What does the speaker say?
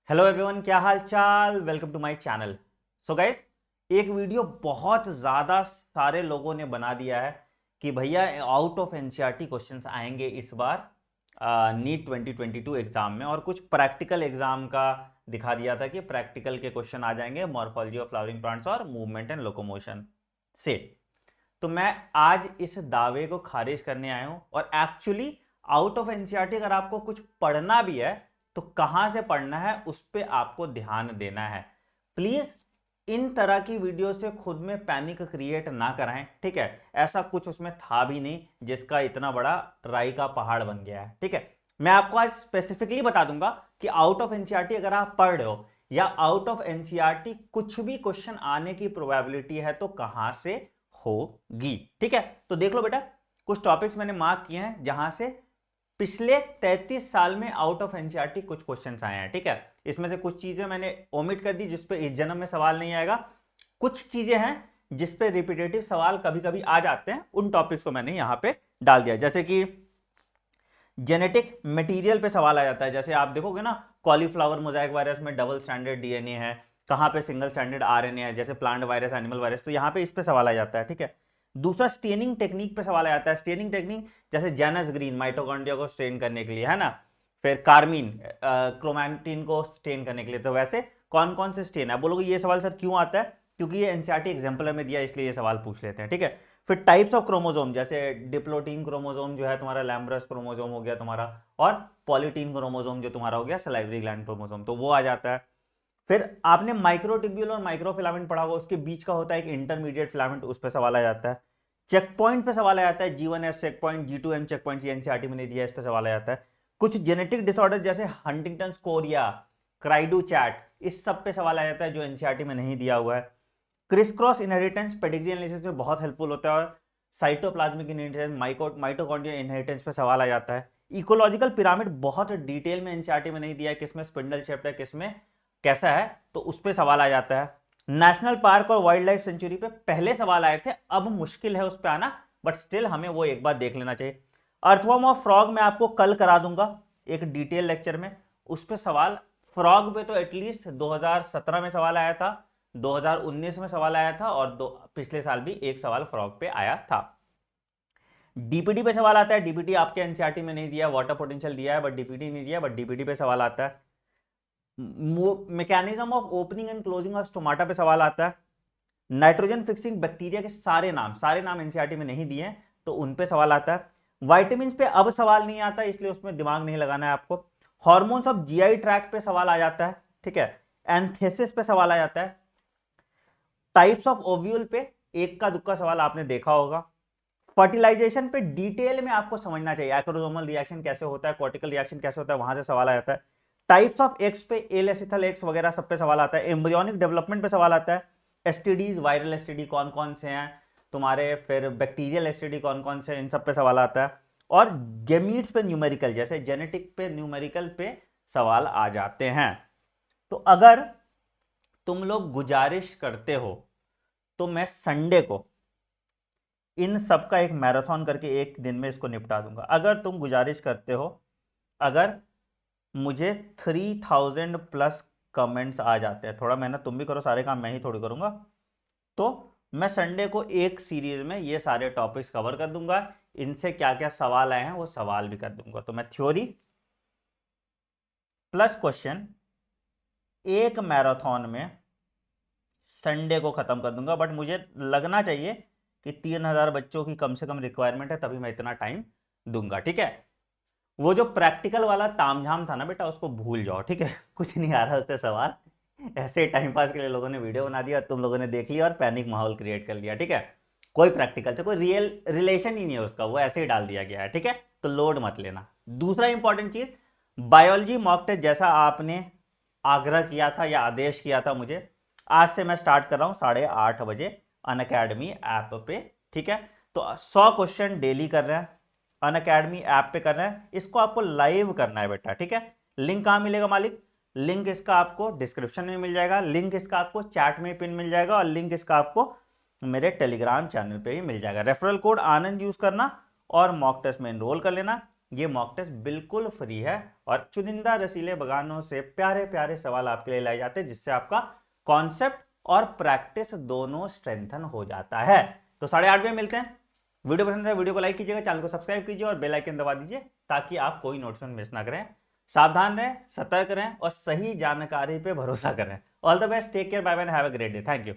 Hello everyone, क्या हाल चाल। Welcome to my channel. So guys, एक वीडियो बहुत ज़्यादा सारे लोगों ने बना दिया है कि भैया आउट ऑफ एनसीईआरटी क्वेश्चंस आएंगे इस बार नीट 2022 एग्जाम में, और कुछ प्रैक्टिकल एग्जाम का दिखा दिया था कि प्रैक्टिकल के क्वेश्चन आ जाएंगे मॉर्फोलॉजी ऑफ फ्लावरिंग प्लांट्स और मूवमेंट एंड लोकोमोशन से। तो मैं आज इस दावे को खारिज करने आया हूं, और एक्चुअली आउट ऑफ एनसीईआरटी अगर आपको कुछ पढ़ना भी है तो कहां से पढ़ना है उस पर आपको ध्यान देना है। प्लीज इन तरह की वीडियो से खुद में पैनिक क्रिएट ना कराएं, ठीक है। ऐसा कुछ उसमें था भी नहीं जिसका इतना बड़ा राई का पहाड़ बन गया है, ठीक है। मैं आपको आज स्पेसिफिकली बता दूंगा कि आउट ऑफ एनसीईआरटी अगर आप पढ़ रहे हो या आउट ऑफ एनसीईआरटी कुछ भी क्वेश्चन आने की प्रोबेबिलिटी है तो कहां से होगी, ठीक है। तो देख लो बेटा, कुछ टॉपिक्स मैंने मार्क किए हैं जहां से पिछले 33 साल में आउट ऑफ एनसीईआरटी कुछ क्वेश्चंस आए हैं, ठीक है। इसमें से कुछ चीजें मैंने ओमिट कर दी जिसपे इस जन्म में सवाल नहीं आएगा। कुछ चीजें हैं जिसपे रिपीटेटिव सवाल कभी कभी आ जाते हैं, उन टॉपिक्स को मैंने यहां पे डाल दिया। जैसे कि जेनेटिक मटेरियल पे सवाल आ जाता है, जैसे आप देखोगे ना, कॉलीफ्लावर मोजाइक वायरस में डबल स्टैंडर्ड डीएनए है, कहां पे सिंगल स्टैंडर्ड आरएनए है, जैसे प्लांट वायरस एनिमल वायरस, तो यहां पे इस पे सवाल आ जाता है, ठीक है। दूसरा स्टेनिंग टेक्निक पे सवाल आ जाता है। स्टेनिंग टेक्निक जैसे जेनस ग्रीन माइटोकॉन्ड्रिया को स्टेन करने के लिए, है ना, फिर कार्मीन क्रोमैटिन को स्टेन करने के लिए। तो वैसे कौन कौन से स्टेन है, बोलोगे ये सवाल सर क्यों आता है, क्योंकि ये एनसीईआरटी एग्जाम्पल में दिया इसलिए ये सवाल पूछ लेते हैं, ठीक है। फिर टाइप्स ऑफ क्रोमोसोम, जैसे डिप्लोटीन क्रोमोसोम जो है तुम्हारा लैम्ब्रस क्रोमोसोम हो गया तुम्हारा, और पॉलीटीन क्रोमोसोम जो तुम्हारा हो गया सलाइवरी ग्लैंड क्रोमोसोम, तो वो आ जाता है। फिर आपने माइक्रोट्यूब्यूल और माइक्रोफिलामेंट पढ़ा होगा, उसके बीच का होता है एक इंटरमीडिएट फिलामेंट, उस पर सवाल आ जाता है। चेक पॉइंट पे सवाल आ जाता है, G1S checkpoint, G2M checkpoint, NCERT में नहीं दिया, इस पे सवाल आ जाता है। कुछ जेनेटिक डिसऑर्डर जैसे हंटिंगटन कोरिया, क्राइडू चैट, इस सब पे सवाल आ जाता है जो एनसीईआरटी में नहीं दिया हुआ है। Criss cross inheritance pedigree analysis में बहुत हेल्पफुल होता है, और साइटोप्लाज्मिक इनहेरिटेंस, माइटोकॉन्ड्रिया इनहेरिटेंस पे सवाल आ जाता है। इकोलॉजिकल पिरामिड बहुत डिटेल में एनसीईआरटी में नहीं दिया है, किसमें स्पिंडल शेप्ड है, किसमें कैसा है, तो उस पर सवाल आ जाता है। नेशनल पार्क और वाइल्ड लाइफ सेंचुरी पे पहले सवाल आए थे, अब मुश्किल है उस पर आना, बट स्टिल हमें वो एक बार देख लेना चाहिए। अर्थवर्म और फ्रॉग मैं आपको कल करा दूंगा एक डिटेल लेक्चर में, उस पर सवाल, फ्रॉग पे तो एटलीस्ट 2017 में सवाल आया था, 2019 में सवाल आया था, और पिछले साल भी एक सवाल फ्रॉग पे आया था। डीपीटी पे सवाल आता है, डीपीटी आपके एनसीईआरटी में नहीं दिया, वाटर पोटेंशियल दिया है बट डीपीटी नहीं दिया, बट डीपीटी पे सवाल आता है। Mechanism of opening and closing of stomata पे सवाल आता है। नाइट्रोजन फिक्सिंग बैक्टीरिया के सारे नाम एनसीईआरटी में नहीं दिए हैं, तो उन पे सवाल आता है। वाइटामिन पे अब सवाल नहीं आता, इसलिए उसमें दिमाग नहीं लगाना है आपको। हॉर्मोन्स ऑफ जीआई ट्रैक्ट पे सवाल आ जाता है, ठीक है। एंथेसिस पे सवाल आ जाता है। टाइप्स ऑफ ओव्यूल पे एक का दुक्का सवाल आपने देखा होगा। फर्टिलाइजेशन पे डिटेल में आपको समझना चाहिए, एक्रोसोमल रिएक्शन कैसे होता है, कॉर्टिकल रिएक्शन कैसे होता है, वहां से सवाल आ जाता है। टाइप्स ऑफ एक्स पे एल एसिथल एक्स वगैरह सब पे सवाल आता है। एम्ब्रियोनिक डेवलपमेंट पे सवाल आता है। एसटीडीज, वायरल एसटीडी कौन कौन से हैं तुम्हारे, फिर बैक्टीरियल एसटीडी कौन कौन से, इन सब पे सवाल आता है। और गेमीट्स पे न्यूमेरिकल, जैसे जेनेटिक पे न्यूमेरिकल पे सवाल आ जाते हैं। तो अगर तुम लोग गुजारिश करते हो तो मैं संडे को इन सब का एक मैराथन करके एक दिन में इसको निपटा दूंगा। अगर तुम गुजारिश करते हो, अगर मुझे 3000 प्लस कमेंट्स आ जाते हैं, थोड़ा मेहनत तुम भी करो, सारे काम मैं ही थोड़ी करूंगा, तो मैं संडे को एक सीरीज में ये सारे टॉपिक्स कवर कर दूंगा। इनसे क्या क्या सवाल आए हैं वो सवाल भी कर दूंगा। तो मैं थ्योरी प्लस क्वेश्चन एक मैराथन में संडे को खत्म कर दूंगा। बट मुझे लगना चाहिए कि 3000 बच्चों की कम से कम रिक्वायरमेंट है, तभी मैं इतना टाइम दूंगा, ठीक है। वो जो प्रैक्टिकल वाला तामझाम था ना बेटा, उसको भूल जाओ, ठीक है। कुछ नहीं आ रहा उससे सवाल, ऐसे टाइम पास के लिए लोगों ने वीडियो बना दिया, तुम लोगों ने देख लिया और पैनिक माहौल क्रिएट कर लिया, ठीक है। कोई प्रैक्टिकल से कोई रियल रिलेशन ही नहीं है उसका, वो ऐसे ही डाल दिया गया है, ठीक है। तो लोड मत लेना। दूसरा इंपॉर्टेंट चीज, बायोलॉजी मॉक टेस्ट जैसा आपने आग्रह किया था या आदेश किया था मुझे, आज से मैं स्टार्ट कर रहा हूं 8:30 बजे अनअकैडमी ऐप पे, ठीक है। तो 100 क्वेश्चन डेली कर रहे हैं, अनअकैडमी ऐप पे कर रहे हैं, इसको आपको लाइव करना है बेटा, ठीक है। लिंक कहां मिलेगा मालिक, लिंक इसका आपको डिस्क्रिप्शन में मिल जाएगा, लिंक इसका आपको चैट में पिन मिल जाएगा, और लिंक इसका आपको मेरे टेलीग्राम चैनल पे भी मिल जाएगा। रेफरल कोड आनंद यूज करना और मॉक टेस्ट में एनरोल कर लेना। ये मॉक टेस्ट बिल्कुल फ्री है और चुनिंदा रसीले बगानों से प्यारे प्यारे सवाल आपके लिए लाए जाते हैं, जिससे आपका कॉन्सेप्ट और प्रैक्टिस दोनों स्ट्रेंथन हो जाता है। तो 8:30 बजे मिलते हैं। वीडियो पसंद है वीडियो को लाइक कीजिएगा, चैनल को सब्सक्राइब कीजिए और बेल आइकन दबा दीजिए ताकि आप कोई नोटिफिकेशन मिस ना करें। सावधान रहें, सतर्क रहें और सही जानकारी पे भरोसा करें। All the best, take care, bye bye, have a great day, thank you.